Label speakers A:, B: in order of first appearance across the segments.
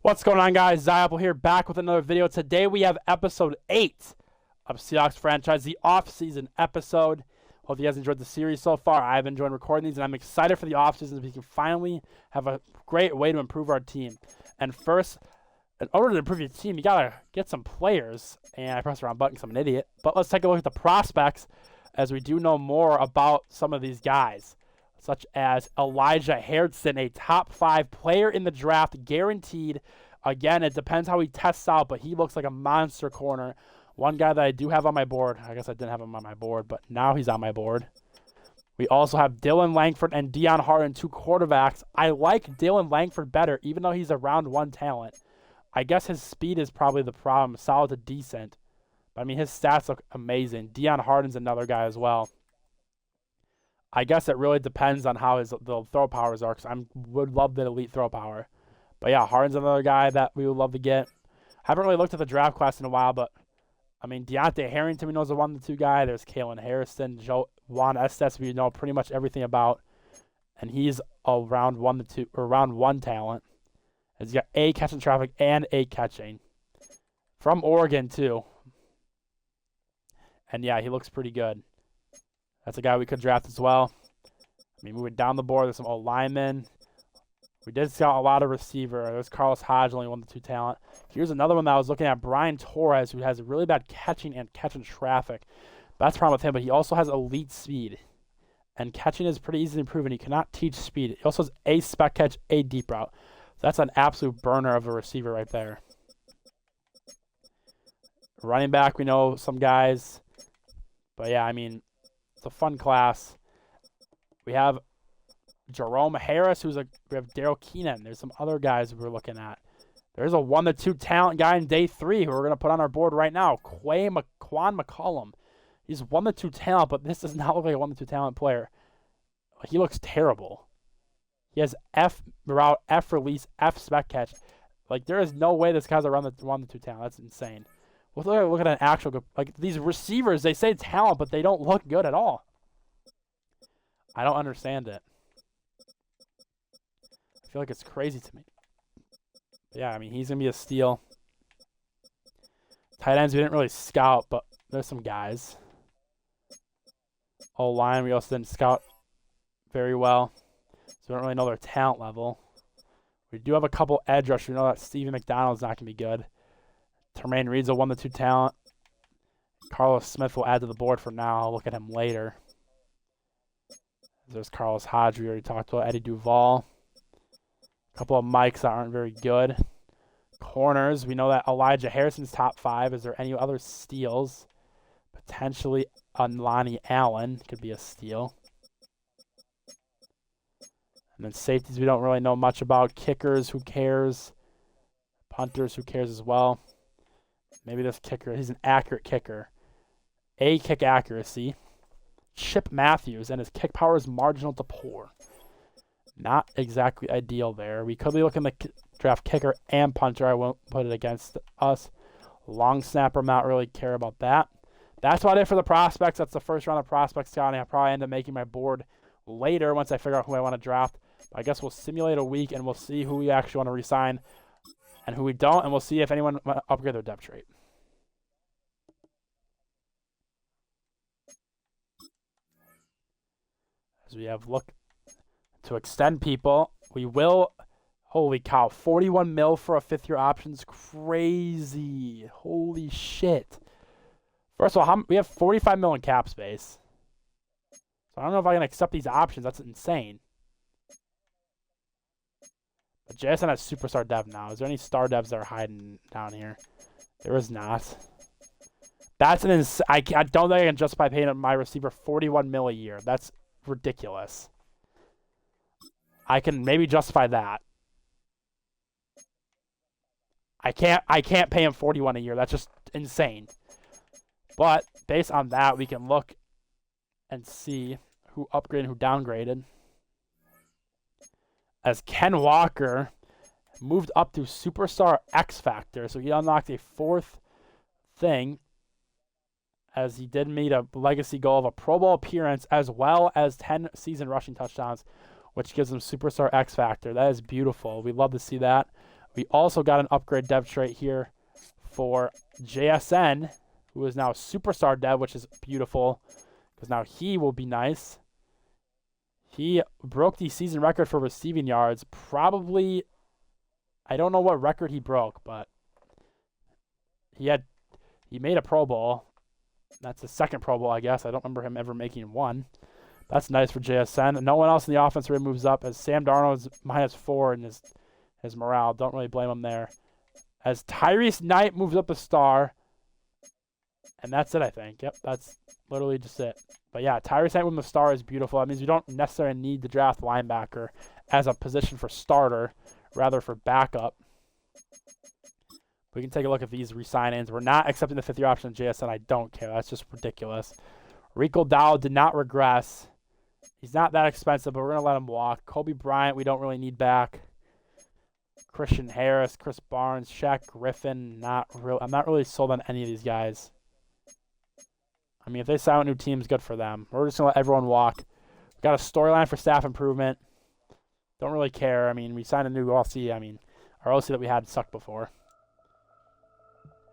A: What's going on, guys? Zyopal here, back with another video. Today we have episode 8 of Seahawks franchise, the off-season episode. Hope you guys enjoyed the series so far. I've enjoyed recording these, and I'm excited for the off-season so we can finally have a great way to improve our team. And first, in order to improve your team, you gotta get some players. And I pressed the wrong button because I'm an idiot. But let's take a look at the prospects, as we do know more about some of these guys, such as Elijah Harrison, a top 5 player in the draft, guaranteed. Again, it depends how he tests out, but he looks like a monster corner. One guy that I do have on my board, I guess I didn't have him on my board, but now he's on my board. We also have Dylan Langford and Deion Harden, 2 quarterbacks. I like Dylan Langford better, even though he's a round 1 talent. I guess his speed is probably the problem, solid to decent. But, I mean, his stats look amazing. Deion Harden's another guy as well. I guess it really depends on how the throw powers are, because I would love the elite throw power. But yeah, Harden's another guy that we would love to get. Haven't really looked at the draft class in a while, but I mean, Deontay Harrington, we know is a 1-2 guy. There's Kalen Harrison, Juan Estes, we know pretty much everything about, and he's a round 1 or round 1 talent. He's got A catching traffic and A catching from Oregon too. And yeah, he looks pretty good. That's a guy we could draft as well. I mean, moving down the board, there's some old linemen. We did scout a lot of receiver. There's Carlos Hodge, only 1-2 talent. Here's another one that I was looking at, Brian Torres, who has really bad catching and catching traffic. That's the problem with him, but he also has elite speed. And catching is pretty easy to improve, and he cannot teach speed. He also has A spec catch, A deep route. So that's an absolute burner of a receiver right there. Running back, we know some guys. But yeah, I mean, it's a fun class. We have Jerome Harris, we have Daryl Keenan. There's some other guys we're looking at. There's a 1-2 talent guy in day 3 who we're going to put on our board right now, Quan McCollum. He's 1-2 talent, but this does not look like a 1-2 talent player. He looks terrible. He has F route, F release, F spec catch. Like, there is no way this guy's around the 1-2 talent. That's insane. We'll look at an actual, like, these receivers, they say talent, but they don't look good at all. I don't understand it. I feel like it's crazy to me. But yeah, I mean, he's going to be a steal. Tight ends, we didn't really scout, but there's some guys. O-line, we also didn't scout very well. So we don't really know their talent level. We do have a couple edge rushers. We know that Steven McDonald's not going to be good. Termaine Reed's a 1-2 talent. Carlos Smith will add to the board for now. I'll look at him later. There's Carlos Hodge, we already talked about. Eddie Duvall. A couple of mics that aren't very good. Corners, we know that Elijah Harrison's top 5. Is there any other steals? Potentially Lonnie Allen could be a steal. And then safeties, we don't really know much about. Kickers, who cares? Punters, who cares as well? Maybe this kicker, he's an accurate kicker. A kick accuracy. Chip Matthews, and his kick power is marginal to poor. Not exactly ideal there. We could be looking to draft kicker and punter. I won't put it against us. Long snapper, not really care about that. That's about it for the prospects. That's the first round of prospect scouting. I'll probably end up making my board later once I figure out who I want to draft. But I guess we'll simulate a week, and we'll see who we actually want to re-sign and who we don't, and we'll see if anyone upgrade their depth trait. As we have look to extend people, we will. Holy cow, 41 mil for a 5th-year option's crazy. Holy shit. First of all, we have 45 mil in cap space. So I don't know if I can accept these options. That's insane. But JSN has superstar dev now. Is there any star devs that are hiding down here? There is not. That's an I don't think I can justify paying my receiver 41 mil a year. That's ridiculous. I can maybe justify that. I can't pay him 41 a year. That's just insane. But based on that, we can look and see who upgraded and who downgraded. As Ken Walker moved up to Superstar X Factor, so he unlocked a 4th thing, as he did meet a legacy goal of a Pro Bowl appearance as well as 10 season rushing touchdowns, which gives him Superstar X Factor. That is beautiful. We love to see that. We also got an upgrade dev trait here for JSN, who is now a superstar dev, which is beautiful because now he will be nice. He broke the season record for receiving yards. Probably, I don't know what record he broke, but he made a Pro Bowl. That's his second Pro Bowl, I guess. I don't remember him ever making one. That's nice for JSN. No one else in the offense really moves up as Sam Darnold is -4 in his morale. Don't really blame him there. As Tyrese Knight moves up a star. And that's it, I think. Yep, that's literally just it. But yeah, Tyrese Knight with the star is beautiful. That means we don't necessarily need to draft linebacker as a position for starter, rather for backup. We can take a look at these re-signings. We're not accepting the 5th-year option of JSN. I don't care. That's just ridiculous. Rico Dowd did not regress. He's not that expensive, but we're going to let him walk. Kobe Bryant, we don't really need back. Christian Harris, Chris Barnes, Shaq Griffin, I'm not really sold on any of these guys. I mean, if they sign with new teams, good for them. We're just going to let everyone walk. We got a storyline for staff improvement. Don't really care. I mean, we signed a new OC. I mean, our OC that we had sucked before.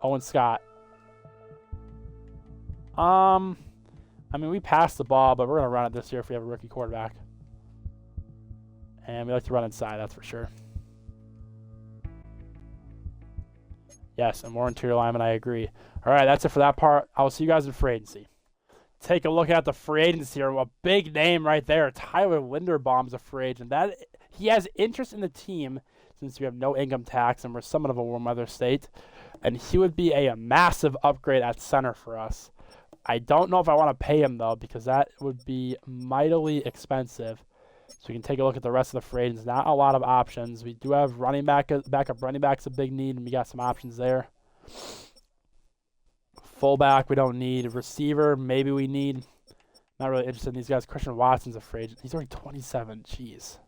A: Owen Scott. I mean, we passed the ball, but we're going to run it this year if we have a rookie quarterback. And we like to run inside, that's for sure. Yes, and more interior linemen, I agree. All right, that's it for that part. I'll see you guys in free agency. Take a look at the free agency here. A big name right there. Tyler Linderbaum's a free agent. He has interest in the team since we have no income tax and we're somewhat of a warm weather state. And he would be a massive upgrade at center for us. I don't know if I want to pay him, though, because that would be mightily expensive. So we can take a look at the rest of the free agents. Not a lot of options. We do have backup running back's a big need, and we got some options there. Fullback, we don't need. Receiver, maybe we need. Not really interested in these guys. Christian Watson's a free agent. He's already 27. Jeez.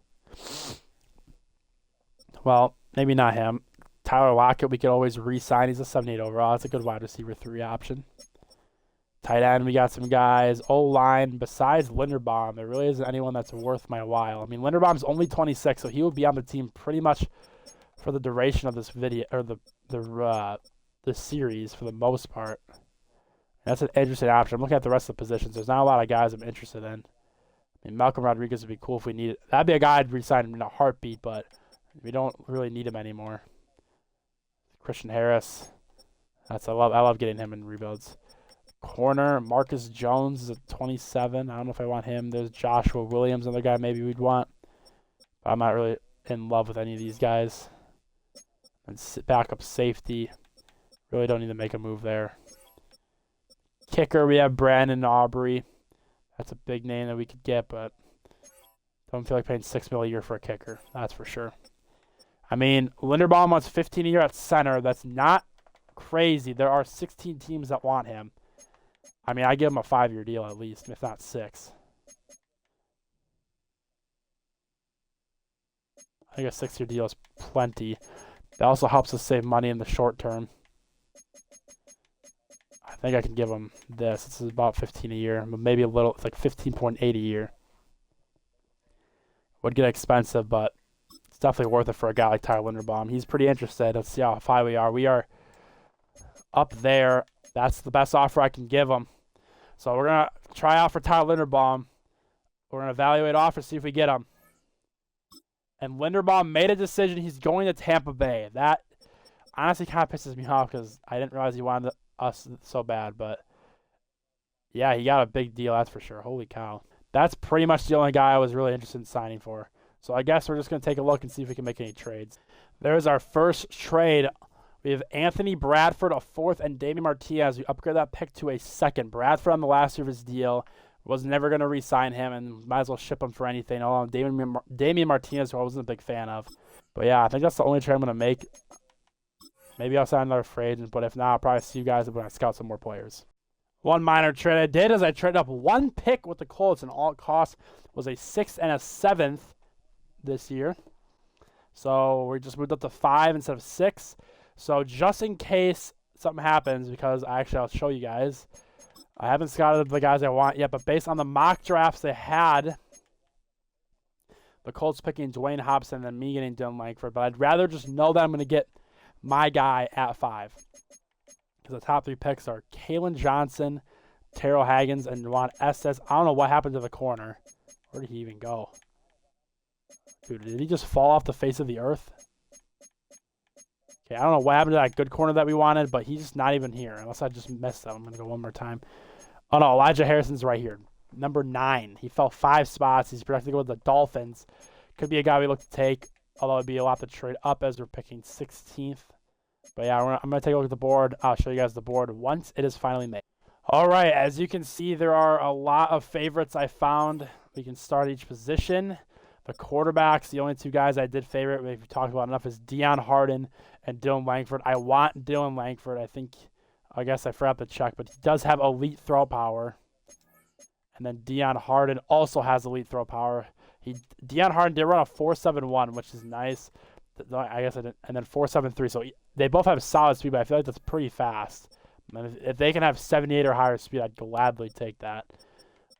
A: Well, maybe not him. Tyler Lockett, we could always re-sign. He's a 78 overall. That's a good wide receiver 3 option. Tight end, we got some guys. O-line, besides Linderbaum, there really isn't anyone that's worth my while. I mean, Linderbaum's only 26, so he will be on the team pretty much for the duration of this video, or the series for the most part. That's an interesting option. I'm looking at the rest of the positions. There's not a lot of guys I'm interested in. I mean, Malcolm Rodriguez would be cool if we need it. That'd be a guy I'd resign in a heartbeat, but we don't really need him anymore. Christian Harris. I love getting him in rebuilds. Corner, Marcus Jones is at 27. I don't know if I want him. There's Joshua Williams, another guy maybe we'd want. But I'm not really in love with any of these guys. And backup safety. Really don't need to make a move there. Kicker, we have Brandon Aubrey. That's a big name that we could get, but don't feel like paying $6 million a year for a kicker. That's for sure. I mean, Linderbaum wants $15 a year at center. That's not crazy. There are 16 teams that want him. I mean, I give him a 5-year deal at least, if not 6. I think a 6-year deal is plenty. That also helps us save money in the short term. I think I can give him this. This is about 15 a year, but maybe a little. It's like 15.8 a year. Would get expensive, but it's definitely worth it for a guy like Tyler Linderbaum. He's pretty interested. Let's see how high we are. We are up there. That's the best offer I can give him. So we're going to try out for Tyler Linderbaum. We're going to evaluate offers, see if we get him. And Linderbaum made a decision. He's going to Tampa Bay. That honestly kind of pisses me off because I didn't realize he wanted us so bad. But, yeah, he got a big deal, that's for sure. Holy cow. That's pretty much the only guy I was really interested in signing for. So I guess we're just going to take a look and see if we can make any trades. There's our first trade. We have Anthony Bradford, a 4th, and Damian Martinez. We upgrade that pick to a 2nd. Bradford on the last year of his deal. Was never going to re-sign him and might as well ship him for anything. Damian Martinez, who I wasn't a big fan of. But, yeah, I think that's the only trade I'm going to make. Maybe I'll sign another free agent, but if not, I'll probably see you guys when I scout some more players. One minor trade I did is I traded up 1 pick with the Colts, and all it cost was a 6th and a 7th this year. So we just moved up to 5 instead of 6. So just in case something happens, because I'll show you guys. I haven't scouted the guys I want yet, but based on the mock drafts they had, the Colts picking Dwayne Hobson and then me getting Dylan Langford. But I'd rather just know that I'm going to get my guy at 5. Because the top 3 picks are Kalen Johnson, Terrell Haggins, and Juan Estes. I don't know what happened to the corner. Where did he even go? Dude, did he just fall off the face of the earth? Okay, I don't know what happened to that good corner that we wanted, but he's just not even here. Unless I just missed that. I'm going to go one more time. Oh, no, Elijah Harrison's right here. Number 9. He fell 5 spots. He's projected to go with the Dolphins. Could be a guy we look to take, although it'd be a lot to trade up as we're picking 16th. But yeah, I'm going to take a look at the board. I'll show you guys the board once it is finally made. All right, as you can see, there are a lot of favorites I found. We can start each position. The quarterbacks, the only 2 guys I did favorite, we've talked about enough, is Deion Harden and Dylan Langford. I want Dylan Langford. I guess I forgot to check, but he does have elite throw power. And then Deion Harden also has elite throw power. Deion Harden did run a 4.71, which is nice. I guess I didn't. And then 4.73. So they both have solid speed, but I feel like that's pretty fast. And if they can have 78 or higher speed, I'd gladly take that.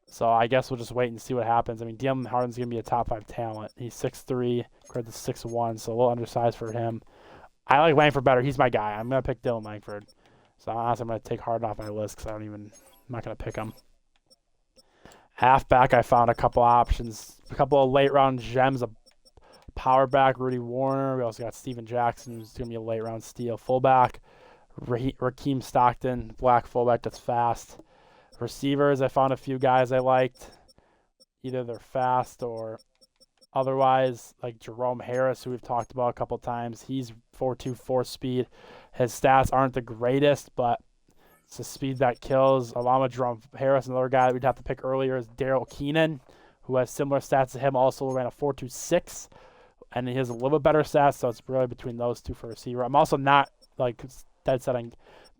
A: So I guess we'll just wait and see what happens. I mean, Deion Harden's going to be a top 5 talent. He's 6'3", compared to 6'1", so a little undersized for him. I like Langford better. He's my guy. I'm going to pick Dylan Langford. So honestly, I'm going to take Harden off my list because I'm not going to pick him. Halfback, I found a couple options. A couple of late-round gems. A power back, Rudy Warner. We also got Steven Jackson, who's going to be a late-round steal. Fullback, Raheem Stockton, black fullback that's fast. Receivers, I found a few guys I liked. Either they're fast or otherwise, like Jerome Harris, who we've talked about a couple times. He's 4.24 speed. His stats aren't the greatest, but it's the speed that kills. Along with Jerome Harris, another guy that we'd have to pick earlier is Daryl Keenan, who has similar stats to him, also ran a 4.26. And he has a little bit better stats, so it's really between those 2 for receiver. I'm also not dead set on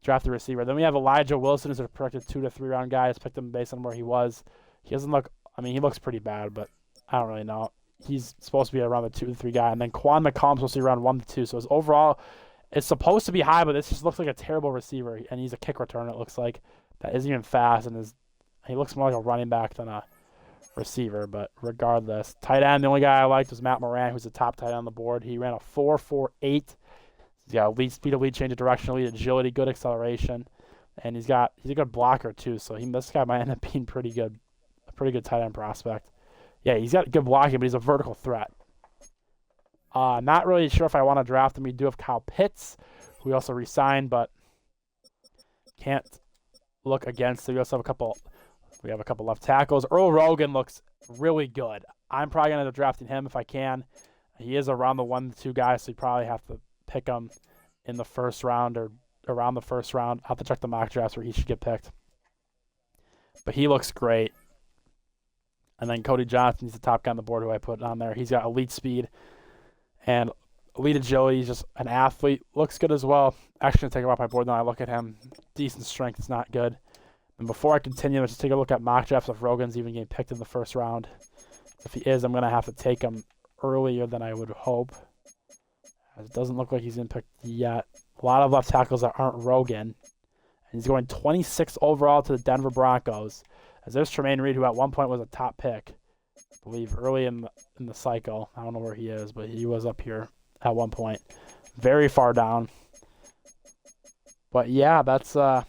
A: draft the receiver. Then we have Elijah Wilson, who's a projected 2 to 3 round guy. I just picked him based on where he was. He doesn't look. I mean, he looks pretty bad, but I don't really know. He's supposed to be around the 2 to 3 guy, and then Quan McCollum's supposed to be around 1 to 2. So his overall, it's supposed to be high, but this just looks like a terrible receiver, and he's a kick returner. It looks like that isn't even fast, and he looks more like a running back than a receiver. But regardless, tight end, the only guy I liked was Matt Moran, who's the top tight end on the board. He ran a 4.48. He's got elite speed, elite change of direction, elite agility, good acceleration, and he's a good blocker too. So this guy might end up being pretty good, a pretty good tight end prospect. Yeah, he's got good blocking, but he's a vertical threat. Not really sure if I want to draft him. We do have Kyle Pitts, who we also re-signed, but can't look against. So we also have a couple left tackles. Earl Rogan looks really good. I'm probably going to end up drafting him if I can. He is around the 1 to 2 guy, so you probably have to pick him in the first round or around the first round. I'll have to check the mock drafts where he should get picked. But he looks great. And then Cody Johnson's the top guy on the board who I put on there. He's got elite speed and elite agility. He's just an athlete. Looks good as well. Actually, going to take him off my board now. I look at him. Decent strength. It's not good. And before I continue, let's just take a look at mock drafts if Rogan's even getting picked in the first round. If he is, I'm going to have to take him earlier than I would hope. It doesn't look like he's been picked yet. A lot of left tackles that aren't Rogan. And he's going 26 overall to the Denver Broncos. As there's Tremaine Reed, who at one point was a top pick, I believe, early in the cycle. I don't know where he is, but he was up here at one point. Very far down. But yeah, that's a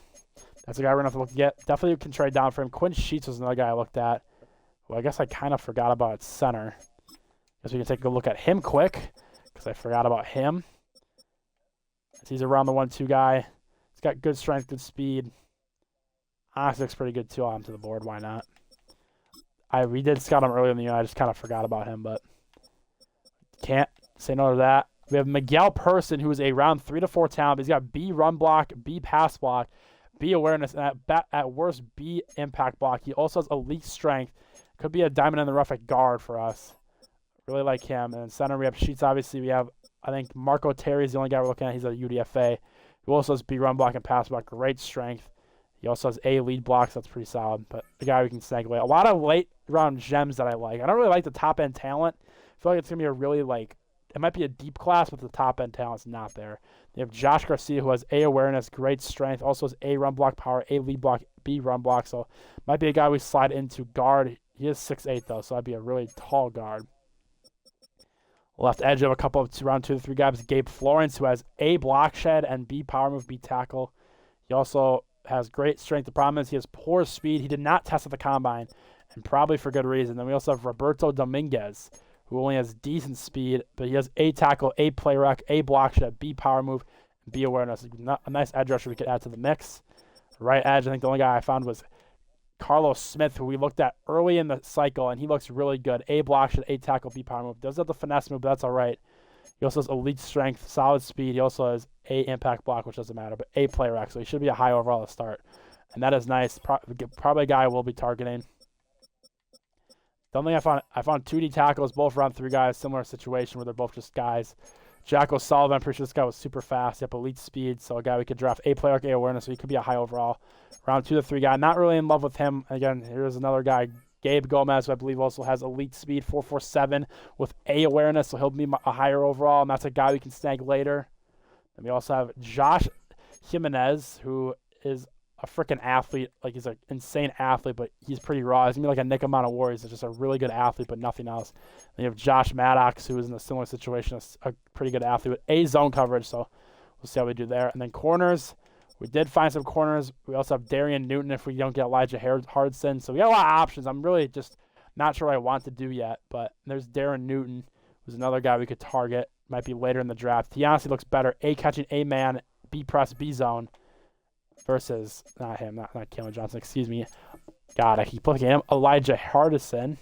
A: guy we're going to have to look to get. Definitely can trade down for him. Quinn Sheets was another guy I looked at. Well, I guess I kind of forgot about at center. Guess we can take a look at him quick, because I forgot about him. He's around the 1-2 guy. He's got good strength, good speed. Honestly, looks pretty good too. I'll add him to the board. Why not? We did scout him earlier in the year. I just kind of forgot about him, but can't say no to that. We have Miguel Person, who is a round 3 to 4 talent. He's got B run block, B pass block, B awareness, and at worst B impact block. He also has elite strength. Could be a diamond in the rough at guard for us. Really like him. And in center, we have Sheets. Obviously, we have, I think, Marco Terry is the only guy we're looking at. He's a UDFA. He also has B run block and pass block. Great strength. He also has A lead blocks. That's pretty solid. But the guy we can snag away. A lot of late round gems that I like. I don't really like the top end talent. I feel like it's going to be a really it might be a deep class, but the top end talent's not there. They have Josh Garcia, who has A awareness, great strength. Also has A run block power, A lead block, B run block. So might be a guy we slide into guard. He is 6'8", though, so that'd be a really tall guard. Left edge of a couple of round 2 to 3 guys. Gabe Florence, who has A, block shed, and B, power move, B, tackle. He also has great strength. The problem is he has poor speed. He did not test at the combine, and probably for good reason. Then we also have Roberto Dominguez, who only has decent speed, but he has A, tackle, A, play rec, A, block shed, B, power move, and B, awareness. A nice edge rusher we could add to the mix. Right edge, I think the only guy I found was Carlos Smith, who we looked at early in the cycle, and he looks really good. A, block shed, A, tackle, B, power move. Does have the finesse move, but that's all right. He also has elite strength, solid speed. He also has A, impact block, which doesn't matter, but A, play rec, so he should be a high overall to start. And that is nice. Probably a guy we'll be targeting. The only thing I found 2D tackles, both around 3 guys, similar situation where they're both just guys. Jack O'Sullivan, I'm pretty sure this guy was super fast. He had elite speed, so a guy we could draft A, play rec, A, awareness, so he could be a high overall. Round 2 to 3 guy. Not really in love with him. Again, here's another guy, Gabe Gomez, who I believe also has elite speed, 4.47 with A, awareness, so he'll be a higher overall, and that's a guy we can snag later. And we also have Josh Jimenez, who is a freaking athlete. Like, he's an insane athlete, but he's pretty raw. He's going to be like a Nick amount of Warriors. He's just a really good athlete, but nothing else. Then you have Josh Maddox, who is in a similar situation, a pretty good athlete with A, zone coverage, so we'll see how we do there. And then corners, we did find some corners. We also have Darian Newton if we don't get Elijah Hardson. So we got a lot of options. I'm really just not sure what I want to do yet, but there's Darren Newton, who's another guy we could target. Might be later in the draft. He honestly looks better. A, catching A man, B, press, B zone versus, not him, not Kalen Johnson, excuse me. God, I keep looking at him. Elijah Hardison.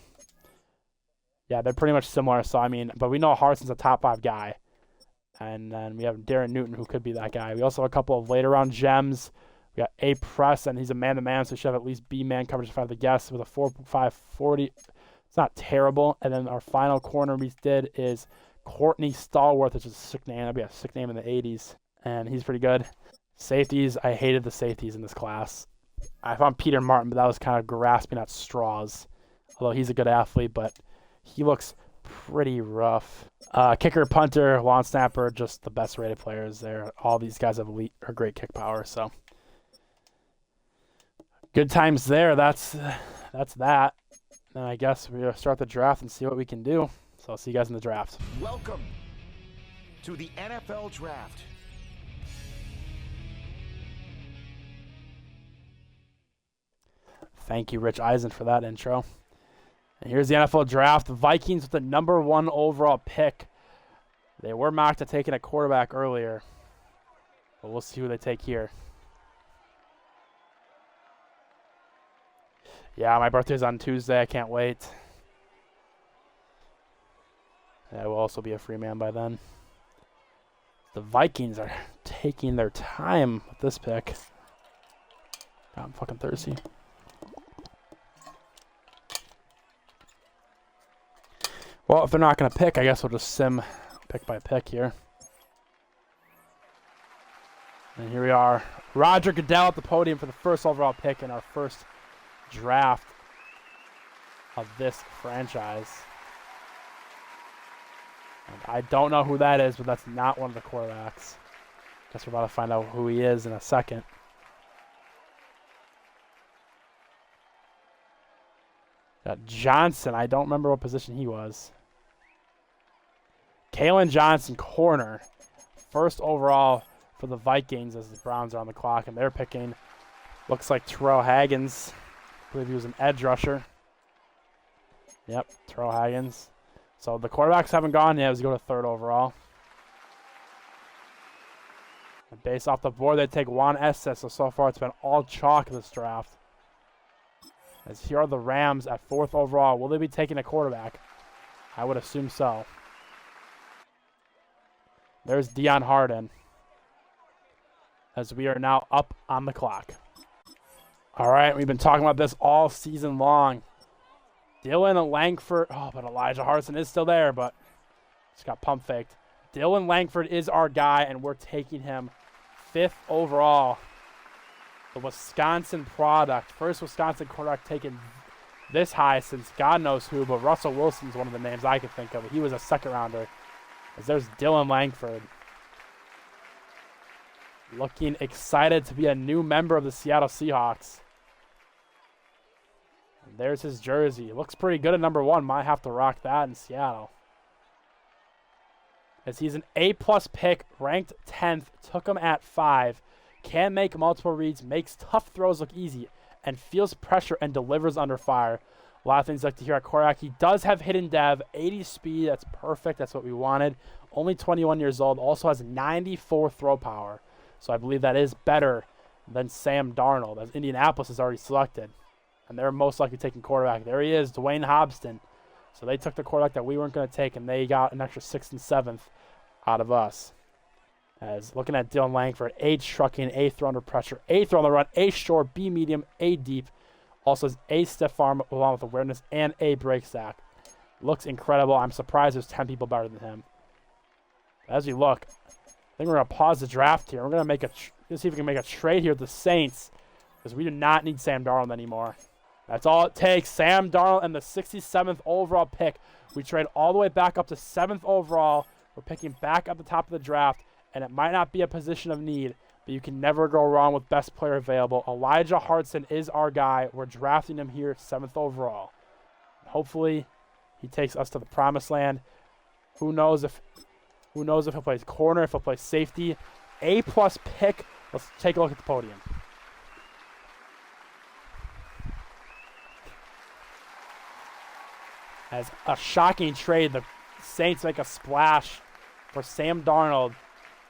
A: Yeah, they're pretty much similar. So, I mean, but we know Hardson's a top 5 guy. And then we have Darren Newton, who could be that guy. We also have a couple of later round gems. We got A press, and he's a man-to-man, so he should have at least B man coverage if I have to guess, with a 4.5 40. It's not terrible. And then our final corner we did is Courtney Stallworth, which is a sick name. That'd be a sick name in the 80s. And he's pretty good. Safeties, I hated the safeties in this class. I found Peter Martin, but that was kind of grasping at straws. Although he's a good athlete, but he looks pretty rough. Kicker, punter, long snapper, just the best rated players there. All these guys have elite or great kick power, so good times there. That's that. And I guess we'll start the draft and see what we can do. So I'll see you guys in the draft.
B: Welcome to the NFL Draft.
A: Thank you, Rich Eisen, for that intro. And here's the NFL Draft. The Vikings with the number 1 overall pick. They were mocked to taking a quarterback earlier, but we'll see who they take here. Yeah, my birthday's on Tuesday. I can't wait. I will also be a free man by then. The Vikings are taking their time with this pick. God, I'm fucking thirsty. Well, if they're not going to pick, I guess we'll just sim pick by pick here. And here we are. Roger Goodell at the podium for the first overall pick in our first draft of this franchise. And I don't know who that is, but that's not one of the quarterbacks. Guess we're about to find out who he is in a second. Got Johnson. I don't remember what position he was. Kalen Johnson, corner. First overall for the Vikings as the Browns are on the clock, and they're picking, looks like Terrell Haggins. I believe he was an edge rusher. Yep, Terrell Haggins. So the quarterbacks haven't gone yet as we go to 3rd overall. And based off the board, they take Juan Estes. So far it's been all chalk this draft. As here are the Rams at 4th overall. Will they be taking a quarterback? I would assume so. There's Dion Harden. As we are now up on the clock. All right, we've been talking about this all season long. Dylan Langford. Oh, but Elijah Hardson is still there, but just got pump faked. Dylan Langford is our guy, and we're taking him 5th overall. The Wisconsin product. First Wisconsin quarterback taken this high since God knows who, but Russell Wilson's one of the names I could think of. He was a 2nd rounder. As there's Dylan Langford. Looking excited to be a new member of the Seattle Seahawks. And there's his jersey. Looks pretty good at number 1. Might have to rock that in Seattle. as he's an A-plus pick, ranked 10th, took him at 5, can make multiple reads, makes tough throws look easy, and feels pressure and delivers under fire. A lot of things I like to hear at quarterback. He does have hidden dev, 80 speed. That's perfect. That's what we wanted. Only 21 years old. Also has 94 throw power. So I believe that is better than Sam Darnold, as Indianapolis is already selected. And they're most likely taking quarterback. There he is, Dwayne Hobson. So they took the quarterback that we weren't going to take, and they got an extra 6th and 7th out of us. As looking at Dylan Langford, A trucking, A throw under pressure, A throw on the run, A short, B medium, A deep. Also has A stiff arm along with awareness and A break sack. Looks incredible. I'm surprised there's 10 people better than him. As we look, I think we're going to pause the draft here. We're going to make let's see if we can make a trade here with the Saints, because we do not need Sam Darnold anymore. That's all it takes. Sam Darnold and the 67th overall pick. We trade all the way back up to 7th overall. We're picking back up the top of the draft, and it might not be a position of need, but you can never go wrong with best player available. Elijah Hartson is our guy. We're drafting him here 7th overall. Hopefully, he takes us to the promised land. Who knows if he'll play corner, if he'll play safety. A-plus pick. Let's take a look at the podium. As a shocking trade, the Saints make a splash for Sam Darnold,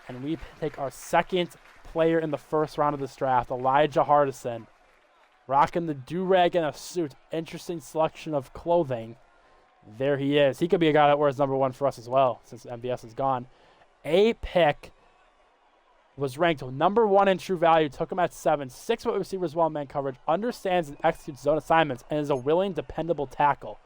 A: and we take our 2nd player in the 1st round of this draft, Elijah Hardison, rocking the do-rag and a suit. Interesting selection of clothing. There he is. He could be a guy that wears number 1 for us as well, since MBS is gone. A pick was ranked number 1 in true value, took him at 7, 6 wide receivers, well-man coverage, understands and executes zone assignments, and is a willing, dependable tackle.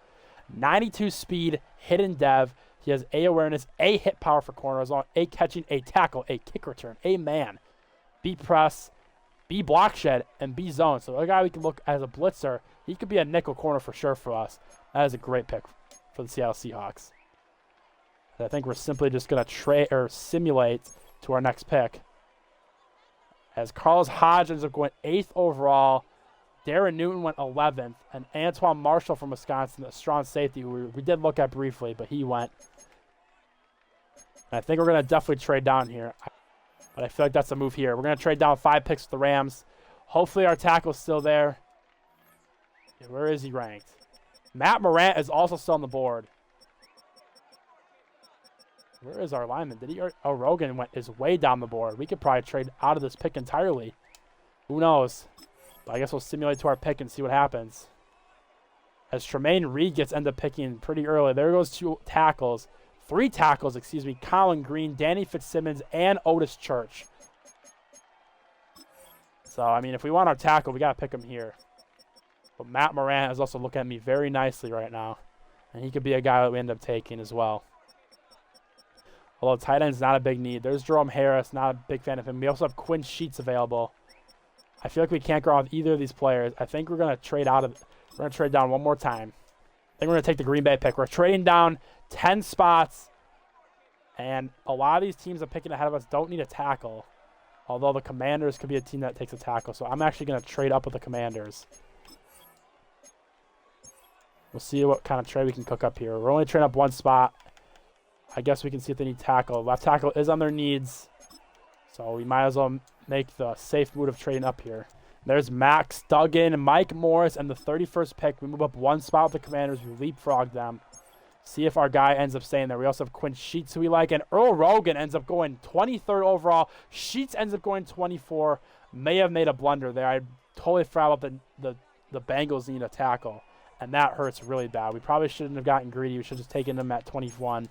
A: 92 speed, hidden dev. He has A awareness, A hit power for corner, as well as A catching, A tackle, A kick return, A man, B press, B block shed, and B zone. So a guy we can look as a blitzer. He could be a nickel corner for sure for us. That is a great pick for the Seattle Seahawks. And I think we're simply just going to trade or simulate to our next pick. As Carlos Hodge ends up going 8th overall, Darren Newton went 11th, and Antoine Marshall from Wisconsin, a strong safety who we did look at briefly, but he went. And I think we're going to definitely trade down here. But I feel like that's a move here. We're going to trade down 5 picks with the Rams. Hopefully our tackle's still there. Yeah, where is he ranked? Matt Morant is also still on the board. Where is our lineman? Did he? Oh, Rogan is way down the board. We could probably trade out of this pick entirely. Who knows? But I guess we'll simulate to our pick and see what happens. As Tremaine Reed ends up picking pretty early. There goes 2 tackles. 3 tackles, excuse me. Colin Green, Danny Fitzsimmons, and Otis Church. So, I mean, if we want our tackle, we got to pick him here. But Matt Morant is also looking at me very nicely right now. And he could be a guy that we end up taking as well. Although tight end's not a big need. There's Jerome Harris, not a big fan of him. We also have Quinn Sheets available. I feel like we can't go off either of these players. I think we're going to trade out of it. We're going to trade down one more time. I think we're going to take the Green Bay pick. We're trading down 10 spots. And a lot of these teams that are picking ahead of us don't need a tackle. Although the Commanders could be a team that takes a tackle. So I'm actually going to trade up with the Commanders. We'll see what kind of trade we can cook up here. We're only trading up 1 spot. I guess we can see if they need tackle. Left tackle is on their needs. So we might as well make the safe move of trading up here. There's Max Duggan, Mike Morris, and the 31st pick. We move up 1 spot with the Commanders. We leapfrog them. See if our guy ends up staying there. We also have Quinn Sheets, who we like. And Earl Rogan ends up going 23rd overall. Sheets ends up going 24. May have made a blunder there. I totally forgot about the Bengals need a tackle. And that hurts really bad. We probably shouldn't have gotten greedy. We should have just taken them at 21.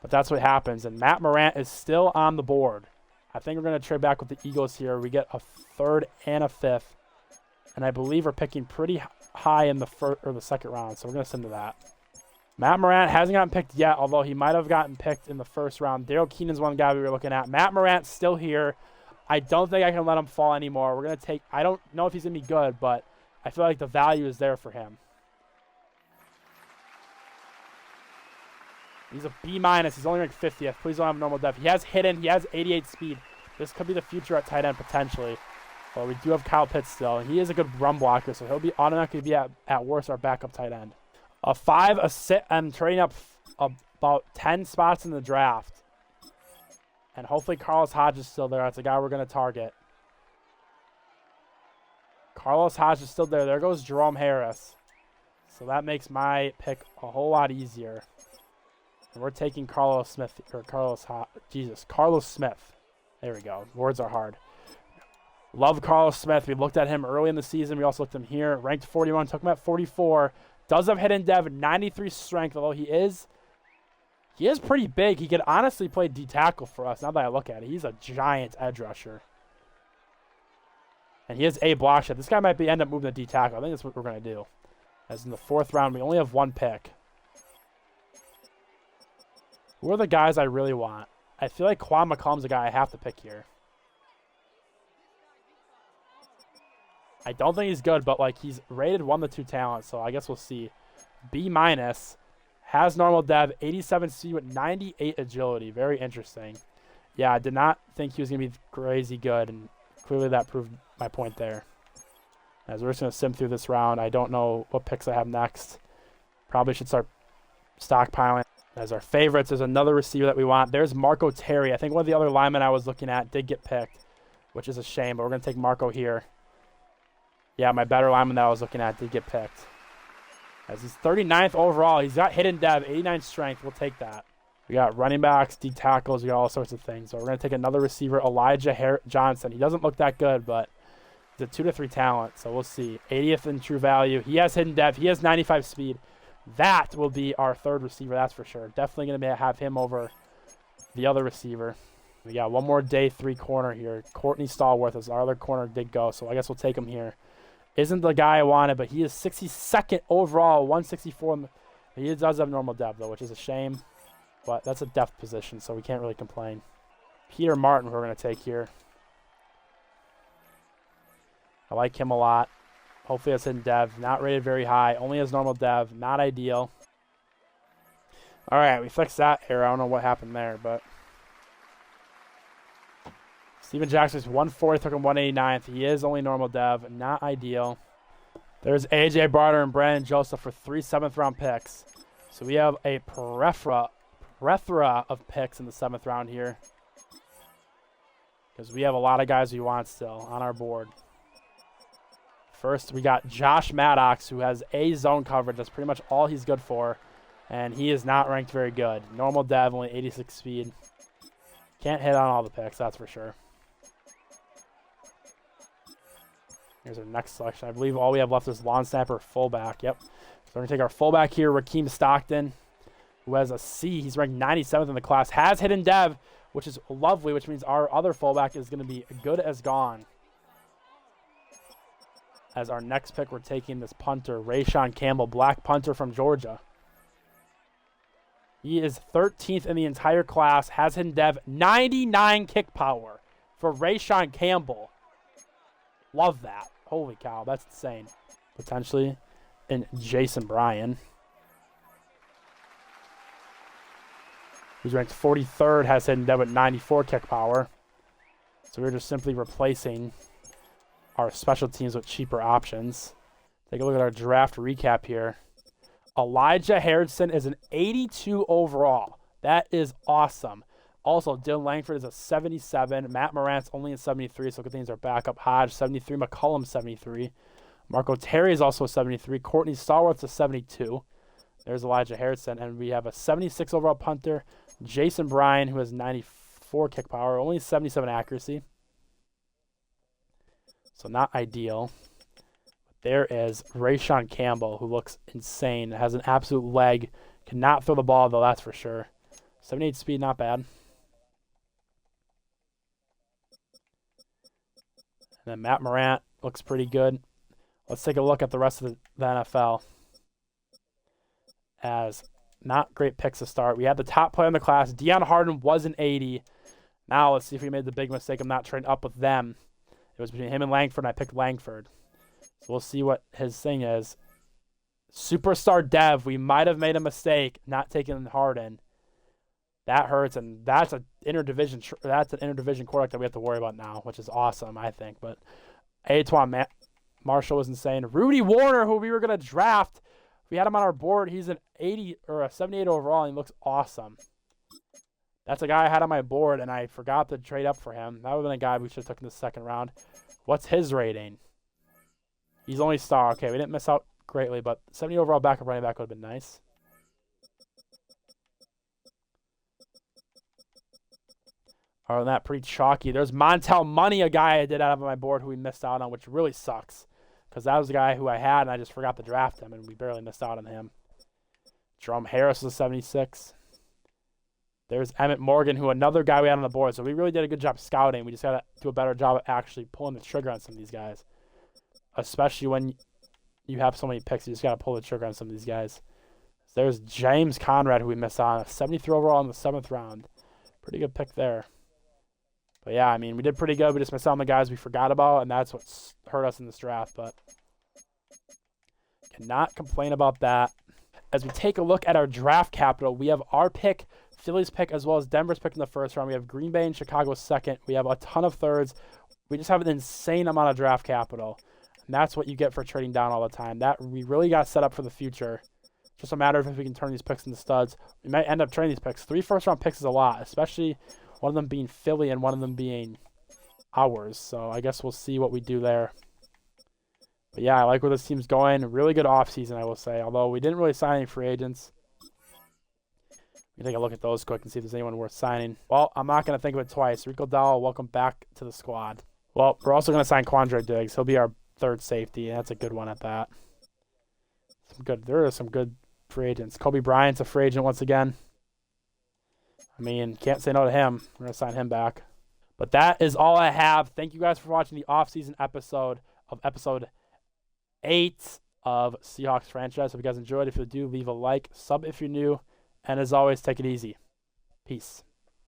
A: But that's what happens. And Matt Morant is still on the board. I think we're going to trade back with the Eagles here. We get a 3rd and a 5th. And I believe we're picking pretty high in the 2nd round. So we're going to send to that. Matt Morant hasn't gotten picked yet, although he might have gotten picked in the 1st round. Daryl Keenan's one guy we were looking at. Matt Morant's still here. I don't think I can let him fall anymore. We're going to take – I don't know if he's going to be good, but I feel like the value is there for him. He's a B-. He's only ranked 50th. Please don't have normal depth. He has hidden. He has 88 speed. This could be the future at tight end potentially. But we do have Kyle Pitts still. And he is a good run blocker, so he'll be automatically be at worst our backup tight end. A 5, a sit. I'm trading up about 10 spots in the draft. And hopefully Carlos Hodge is still there. That's the guy we're going to target. Carlos Hodge is still there. There goes Jerome Harris. So that makes my pick a whole lot easier. And we're taking Carlos Smith, or Carlos Smith. There we go. Words are hard. Love Carlos Smith. We looked at him early in the season. We also looked at him here. Ranked 41, took him at 44. Does have hidden dev, 93 strength, although he is pretty big. He could honestly play D tackle for us now that I look at it. He's a giant edge rusher. And he has a block shot. This guy might end up moving to D tackle. I think that's what we're going to do. As in the 4th round, we only have 1 pick. Who are the guys I really want? I feel like Quan McCollum's the guy I have to pick here. I don't think he's good, but like he's rated 1-2 talent, so I guess we'll see. B-, has normal dev, 87 speed with 98 agility. Very interesting. Yeah, I did not think he was going to be crazy good, and clearly that proved my point there. As we're just going to sim through this round, I don't know what picks I have next. Probably should start stockpiling. As our favorites, there's another receiver that we want. There's Marco Terry. I think one of the other linemen I was looking at did get picked, which is a shame, but we're going to take Marco here. Yeah, my better lineman that I was looking at did get picked. As he's 39th overall. He's got hidden dev, 89 strength. We'll take that. We got running backs, D tackles, we got all sorts of things. So we're going to take another receiver, Elijah Johnson. He doesn't look that good, but he's a 2-3 talent, so we'll see. 80th in true value. He has hidden dev. He has 95 speed. That will be our 3rd receiver, that's for sure. Definitely going to have him over the other receiver. We got one more day 3 corner here. Courtney Stallworth is our other corner did go, so I guess we'll take him here. Isn't the guy I wanted, but he is 62nd overall, 164. He does have normal depth, though, which is a shame. But that's a depth position, so we can't really complain. Peter Martin, who we're going to take here. I like him a lot. Hopefully that's in dev. Not rated very high. Only has normal dev. Not ideal. All right, we fixed that error. I don't know what happened there, but Steven Jackson's 140, took him 189th. He is only normal dev. Not ideal. There's A.J. Barter and Brandon Joseph for 3 7th-round picks. So we have a plethora of picks in the 7th round here. Because we have a lot of guys we want still on our board. First, we got Josh Maddox, who has a zone coverage. That's pretty much all he's good for. And he is not ranked very good. Normal dev, only 86 speed. Can't hit on all the picks, that's for sure. Here's our next selection. I believe all we have left is lawn snapper, fullback. Yep. So we're going to take our fullback here, Rakeem Stockton, who has a C. He's ranked 97th in the class. Has hidden dev, which is lovely, which means our other fullback is going to be good as gone. As our next pick, we're taking this punter, Rayshawn Campbell, black punter from Georgia. He is 13th in the entire class, has hidden dev, 99 kick power for Rayshawn Campbell. Love that. Holy cow, that's insane. Potentially in Jason Bryan, who's ranked 43rd, has hidden dev with 94 kick power. So we're just simply replacing our special teams with cheaper options. Take a look at our draft recap here. Elijah Harrison is an 82 overall. That is awesome. Also, Dylan Langford is a 77. Matt Morant's only a 73, so good things are backup. Hodge, 73. McCollum, 73. Marco Terry is also a 73. Courtney Stallworth's a 72. There's Elijah Harrison. And we have a 76 overall punter, Jason Bryan, who has 94 kick power, only 77 accuracy. So not ideal. There is Rayshawn Campbell, who looks insane. Has an absolute leg. Cannot throw the ball, though, that's for sure. 78 speed, not bad. And then Matt Morant looks pretty good. Let's take a look at the rest of the NFL. As not great picks to start. We had the top player in the class. Deion Harden was an 80. Now let's see if we made the big mistake of not trading up with them. It was between him and Langford, and I picked Langford. So we'll see what his thing is. Superstar dev, we might have made a mistake not taking Harden. That hurts, and that's an interdivision quarterback that we have to worry about now, which is awesome, I think. But Antoine Marshall was insane. Rudy Warner, who we were going to draft, we had him on our board. He's an 80 or a 78 overall, and he looks awesome. That's a guy I had on my board, and I forgot to trade up for him. That would have been a guy we should have taken in the second round. What's his rating? He's only star. Okay, we didn't miss out greatly, but 70 overall backup running back would have been nice. Other than that, pretty chalky. There's Montel Money, a guy I did out of my board who we missed out on, which really sucks. Because that was the guy who I had, and I just forgot to draft him, and we barely missed out on him. Jerome Harris was a 76. There's Emmett Morgan, who another guy we had on the board. So we really did a good job scouting. We just got to do a better job of actually pulling the trigger on some of these guys. Especially when you have so many picks, you just got to pull the trigger on some of these guys. There's James Conrad, who we missed on. A 73 overall in the 7th round. Pretty good pick there. But yeah, I mean, we did pretty good. We just missed out on the guys we forgot about, and that's what hurt us in this draft. But cannot complain about that. As we take a look at our draft capital, we have our pick, Philly's pick, as well as Denver's pick in the 1st round. We have Green Bay and Chicago's 2nd. We have a ton of 3rds. We just have an insane amount of draft capital. And that's what you get for trading down all the time. That we really got set up for the future. Just a matter of if we can turn these picks into studs. We might end up trading these picks. 3 first-round picks is a lot, especially one of them being Philly and one of them being ours. So I guess we'll see what we do there. But yeah, I like where this team's going. Really good offseason, I will say. Although we didn't really sign any free agents. We take a look at those quick and see if there's anyone worth signing. Well, I'm not going to think of it twice. Rico Dowell, welcome back to the squad. Well, we're also going to sign Quandre Diggs. He'll be our 3rd safety, and that's a good one at that. There are some good free agents. Kobe Bryant's a free agent once again. I mean, can't say no to him. We're going to sign him back. But that is all I have. Thank you guys for watching the off-season episode of episode 8 of Seahawks franchise. Hope you guys enjoyed. If you do, leave a like, sub if you're new, and as always, take it easy. Peace.